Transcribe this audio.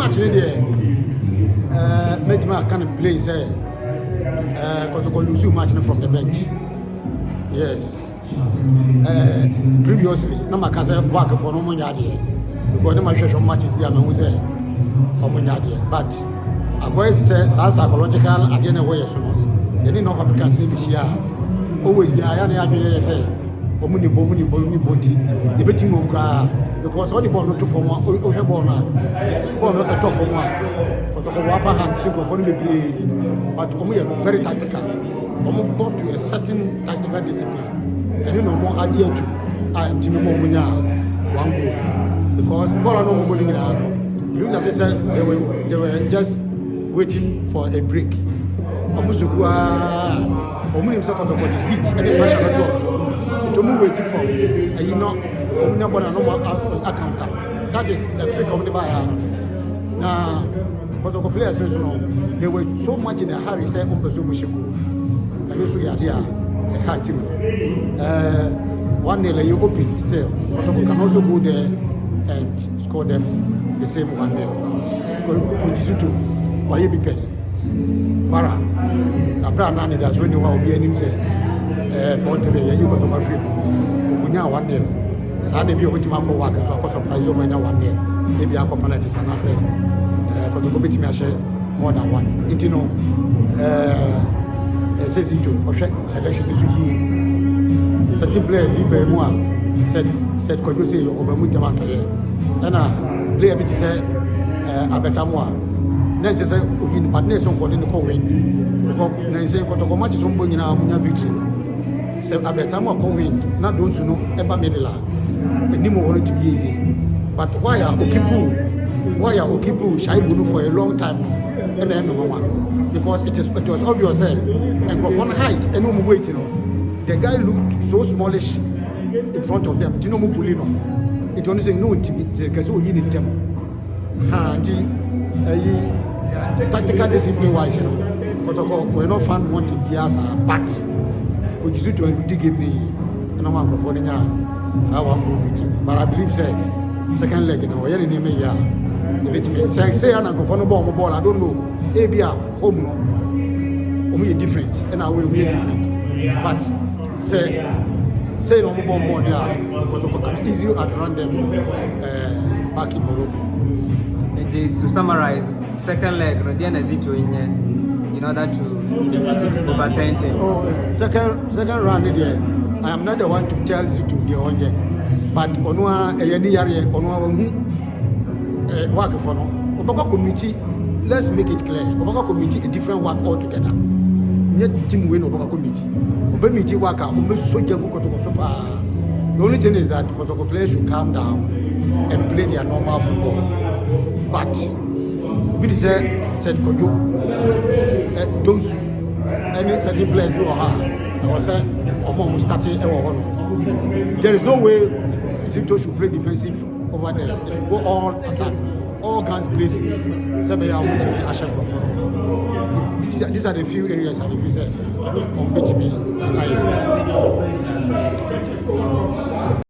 match there. Make my kind of play say Kotoko lose match from the bench. Yes. Previously, no my can say work for no money because no my some matches be am say for money but I go say psychological again way so no. They North Africans need this year. Always be I say omuni boti the betting mo kra because all the ball not to form o hwe ball na ball not to form Kotoko wapa hand team for no be but omo very tactical omo bought to a certain tactical discipline and you know more idea to I am team mo munya one goal because ball no mo bowling na you just say they were just waiting for a break omo sukua omo nim say Kotoko the heat and the pressure not to to move waiting for and you know no account that is the trick of the buyer now Kotoko players they were so much in a hurry say so much and also the idea a hard team 1-0 you open still Kotoko can also go there and score them the same 1-0 Kojisutu why you be paying para abra nani that's when you will be any say for today you got to my free munya 1-0 sa na bi obitima ko WAC so akọ surprise o manya 1-0 maybe akọ penalties and say Kotoko bitimi a share more than one it no says it to selection is yi certain players be be mo said Kojo say obamu tema kere na player bi ti say abeta mo a na say oyin partner so ko den ko win ko na say Kotoko match so mbo nyina munya victory se abeta mo ko win na don su no eba medela ni mo hono ti bi but why are Okipu Shaibu for a long time and then number one because it was obvious and from height and no weight the guy looked so smallish in front of them tino mo bulino it only say no intimate because we in them tactical discipline wise Kotoko we not fan want to be as a but we used to give me and I'm microphone nya so I want to but I believe say second leg we any name here say and go for no ball I don't know maybe home no we different and our way we different but say no ball there Kotoko can easily outrun them back in Morocco. It is to summarize second leg Rodian Azito in order to overturn things. Second round there I am not the one to tell you to the onye but onwa eyani yare onwa hu work for no Obaka committee let's make it clear Obaka committee a different work altogether nye team we no Obaka committee committee work a so jago Kotoko super the only thing is that Kotoko players should calm down and play their normal football but we said Kojo those any certain players go I was saying starting there is no way Zito should play defensive over there. They should go all attack, all guns blazing. These are the few areas and if you say on beat me.